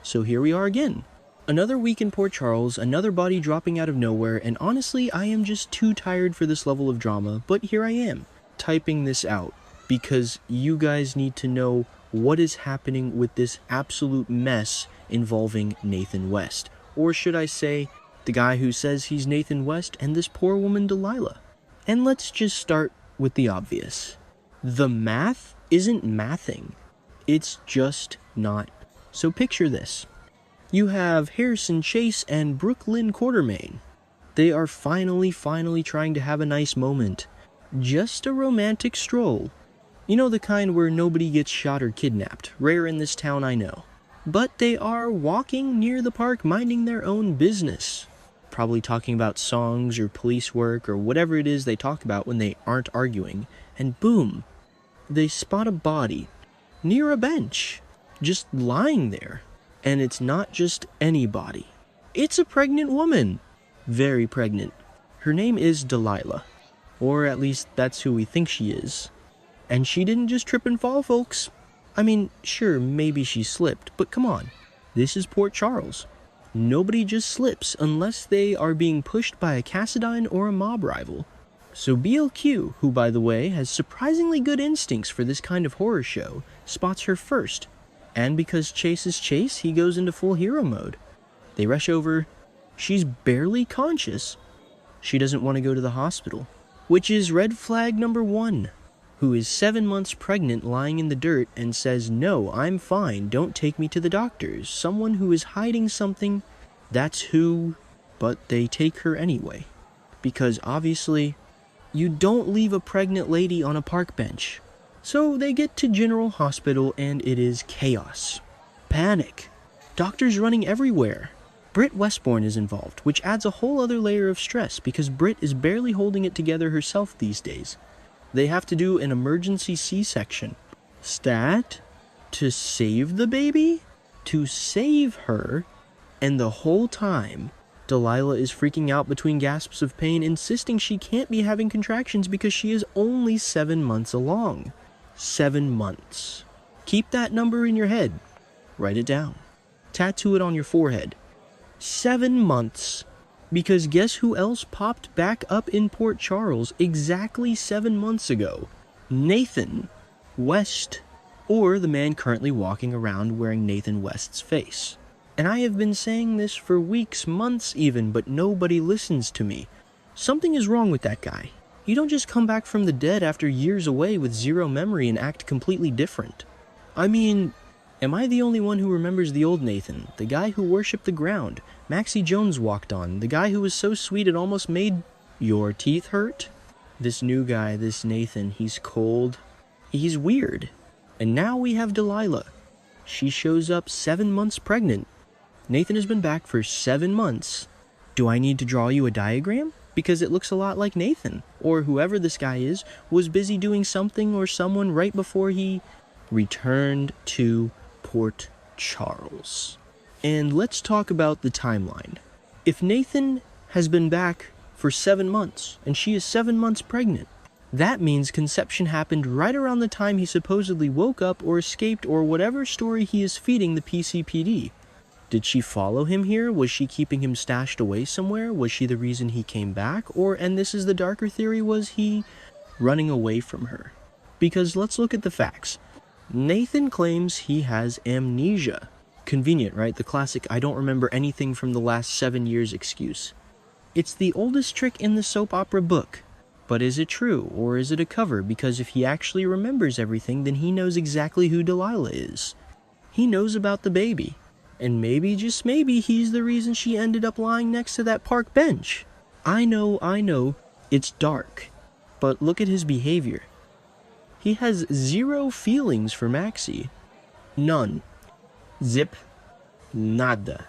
So here we are again. Another week in Port Charles, another body dropping out of nowhere, and honestly, I am just too tired for this level of drama, but here I am, typing this out, because you guys need to know what is happening with this absolute mess involving Nathan West. Or should I say, the guy who says he's Nathan West and this poor woman Delilah. And let's just start with the obvious. The math isn't mathing. It's just not. So picture this. You have Harrison Chase and Brooklyn Quartermain. They are finally trying to have a nice moment. Just a romantic stroll. You know, the kind where nobody gets shot or kidnapped. Rare in this town, I know. But they are walking near the park minding their own business. Probably talking about songs or police work or whatever it is they talk about when they aren't arguing. And boom, they spot a body near a bench, just lying there. And it's not just any body. It's a pregnant woman. Very pregnant. Her name is Delilah. Or at least that's who we think she is. And she didn't just trip and fall, folks. I mean, sure, maybe she slipped, but come on. This is Port Charles. Nobody just slips unless they are being pushed by a Cassadine or a mob rival. So BLQ, who by the way has surprisingly good instincts for this kind of horror show, spots her first. And because Chase is Chase, he goes into full hero mode. They rush over. She's barely conscious. She doesn't want to go to the hospital. Which is red flag number 1. Who is 7 months pregnant lying in the dirt and says, "No, I'm fine, don't take me to the doctors." Someone who is hiding something, that's who, but they take her anyway. Because obviously, you don't leave a pregnant lady on a park bench. So they get to General Hospital and it is chaos. Panic. Doctors running everywhere. Britt Westbourne is involved, which adds a whole other layer of stress because Britt is barely holding it together herself these days. They have to do an emergency C-section. Stat? To save the baby? To save her? And the whole time, Delilah is freaking out between gasps of pain, insisting she can't be having contractions because she is only 7 months along. 7 months. Keep that number in your head. Write it down. Tattoo it on your forehead. 7 months. Because guess who else popped back up in Port Charles exactly 7 months ago? Nathan West. Or the man currently walking around wearing Nathan West's face. And I have been saying this for weeks, months even, but nobody listens to me. Something is wrong with that guy. You don't just come back from the dead after years away with zero memory and act completely different. I mean, am I the only one who remembers the old Nathan? The guy who worshipped the ground Maxie Jones walked on? The guy who was so sweet it almost made your teeth hurt? This new guy, this Nathan, he's cold. He's weird. And now we have Delilah. She shows up 7 months pregnant. Nathan has been back for 7 months. Do I need to draw you a diagram? Because it looks a lot like Nathan, or whoever this guy is, was busy doing something or someone right before he returned to Port Charles. And let's talk about the timeline. If Nathan has been back for 7 months, and she is 7 months pregnant, that means conception happened right around the time he supposedly woke up or escaped or whatever story he is feeding the PCPD. Did she follow him here? Was she keeping him stashed away somewhere? Was she the reason he came back? Or, and this is the darker theory, was he running away from her? Because let's look at the facts. Nathan claims he has amnesia. Convenient, right? The classic, I don't remember anything from the last 7 years excuse. It's the oldest trick in the soap opera book. But is it true, or is it a cover? Because if he actually remembers everything, then he knows exactly who Delilah is. He knows about the baby. And maybe, just maybe, he's the reason she ended up lying next to that park bench. I know, it's dark. But look at his behavior. He has zero feelings for Maxie. None. Zip. Nada.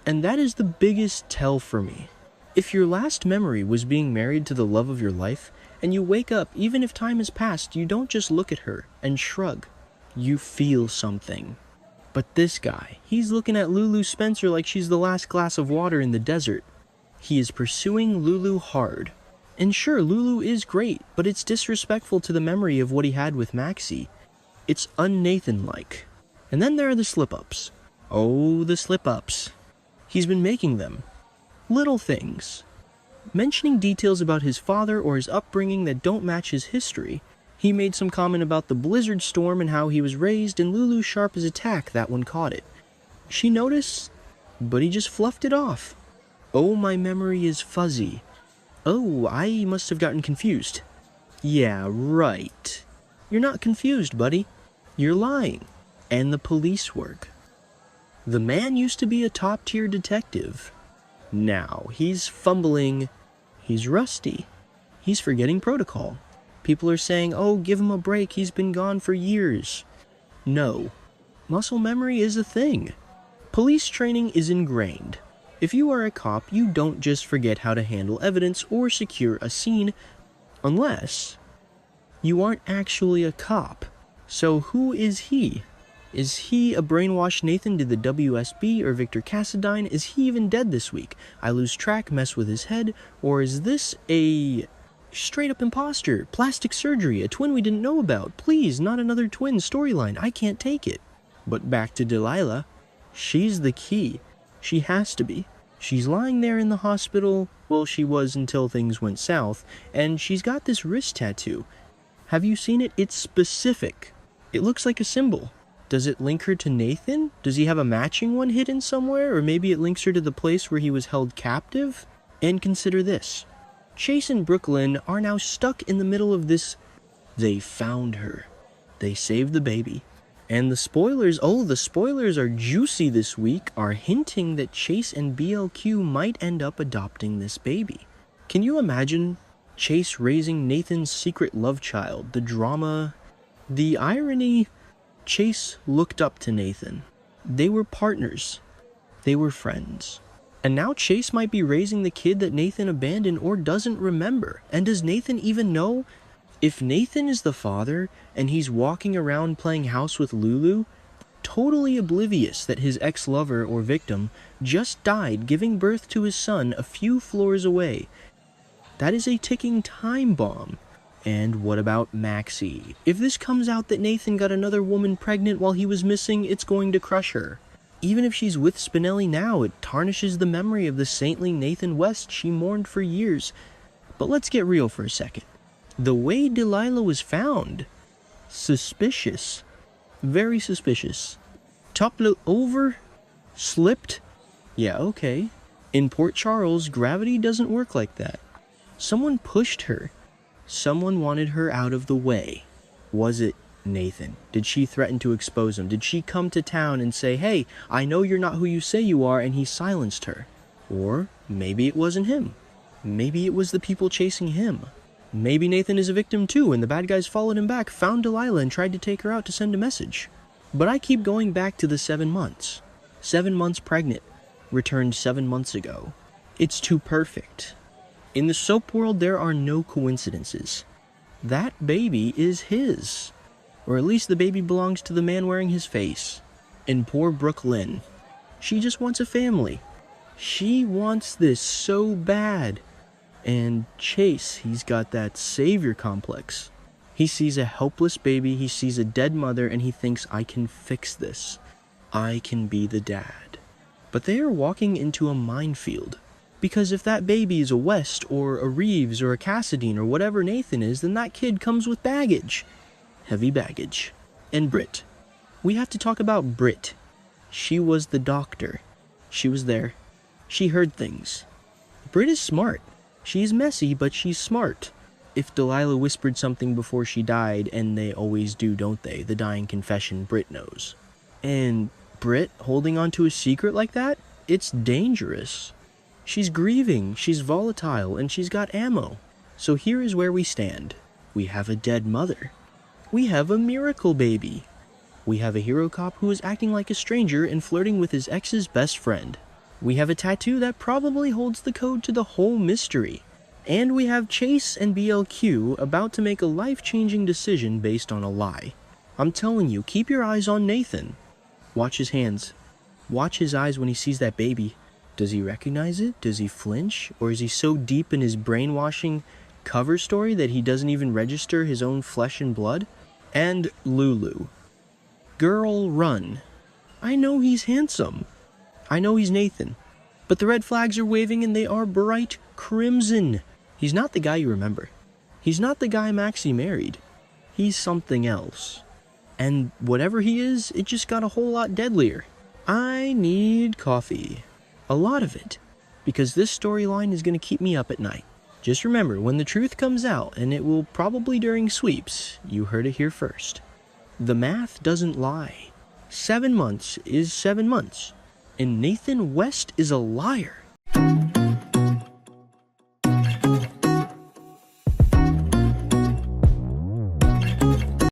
And that is the biggest tell for me. If your last memory was being married to the love of your life, and you wake up, even if time has passed, you don't just look at her and shrug. You feel something. But this guy, he's looking at Lulu Spencer like she's the last glass of water in the desert. He is pursuing Lulu hard. And sure, Lulu is great, but it's disrespectful to the memory of what he had with Maxie. It's un-Nathan-like. And then there are the slip-ups. Oh, the slip-ups. He's been making them. Little things. Mentioning details about his father or his upbringing that don't match his history. He made some comment about the blizzard storm and how he was raised, and Lulu's sharp as a tack, that one caught it. She noticed, but he just fluffed it off. Oh, my memory is fuzzy. Oh, I must have gotten confused. Yeah, right. You're not confused, buddy. You're lying. And the police work. The man used to be a top-tier detective. Now, he's fumbling. He's rusty. He's forgetting protocol. People are saying, oh, give him a break, he's been gone for years. No. Muscle memory is a thing. Police training is ingrained. If you are a cop, you don't just forget how to handle evidence or secure a scene, unless you aren't actually a cop. So who is he? Is he a brainwashed Nathan to the WSB or Victor Cassadine? Is he even dead this week? I lose track, mess with his head, or is this a straight-up imposter, plastic surgery, a twin we didn't know about? Please, not another twin storyline. I can't take it. But back to Delilah. She's the key. She has to be. She's lying there in the hospital. Well, she was until things went south. And she's got this wrist tattoo. Have you seen it? It's specific. It looks like a symbol. Does it link her to Nathan? Does he have a matching one hidden somewhere? Or maybe it links her to the place where he was held captive? And consider this. Chase and Brooklyn are now stuck in the middle of this. They found her. They saved the baby. And the spoilers, oh, the spoilers are juicy this week, are hinting that Chase and BLQ might end up adopting this baby. Can you imagine Chase raising Nathan's secret love child? The drama, the irony. Chase looked up to Nathan. They were partners. They were friends. And now Chase might be raising the kid that Nathan abandoned or doesn't remember. And does Nathan even know? If Nathan is the father and he's walking around playing house with Lulu, totally oblivious that his ex-lover or victim just died giving birth to his son a few floors away, that is a ticking time bomb. And what about Maxie? If this comes out that Nathan got another woman pregnant while he was missing, it's going to crush her. Even if she's with Spinelli now, it tarnishes the memory of the saintly Nathan West she mourned for years. But let's get real for a second. The way Delilah was found, suspicious. Very suspicious. Toppled over? Slipped? Yeah, okay. In Port Charles, gravity doesn't work like that. Someone pushed her. Someone wanted her out of the way. Was it Nathan? Did she threaten to expose him? Did she come to town and say, hey, I know you're not who you say you are, and he silenced her? Or maybe it wasn't him. Maybe it was the people chasing him. Maybe Nathan is a victim too, and the bad guys followed him back, found Delilah, and tried to take her out to send a message. But I keep going back to the 7 months. 7 months pregnant. Returned 7 months ago. It's too perfect. In the soap world, there are no coincidences. That baby is his. Or at least the baby belongs to the man wearing his face. And poor Brooklyn. She just wants a family. She wants this so bad. And Chase, he's got that savior complex. He sees a helpless baby, he sees a dead mother, and he thinks, I can fix this. I can be the dad. But they are walking into a minefield. Because if that baby is a West, or a Reeves, or a Cassadine, or whatever Nathan is, then that kid comes with baggage. Heavy baggage. And Britt. We have to talk about Britt. She was the doctor. She was there. She heard things. Britt is smart. She's messy, but she's smart. If Delilah whispered something before she died, and they always do, don't they? The dying confession, Britt knows. And Britt holding on to a secret like that? It's dangerous. She's grieving, she's volatile, and she's got ammo. So here is where we stand. We have a dead mother. We have a miracle baby. We have a hero cop who is acting like a stranger and flirting with his ex's best friend. We have a tattoo that probably holds the code to the whole mystery. And we have Chase and BLQ about to make a life-changing decision based on a lie. I'm telling you, keep your eyes on Nathan. Watch his hands. Watch his eyes when he sees that baby. Does he recognize it? Does he flinch? Or is he so deep in his brainwashing cover story that he doesn't even register his own flesh and blood? And Lulu. Girl, run. I know he's handsome. I know he's Nathan. But the red flags are waving and they are bright crimson. He's not the guy you remember. He's not the guy Maxie married. He's something else. And whatever he is, it just got a whole lot deadlier. I need coffee. A lot of it. Because this storyline is going to keep me up at night. Just remember, when the truth comes out, and it will probably during sweeps, you heard it here first. The math doesn't lie. 7 months is 7 months. And Nathan West is a liar.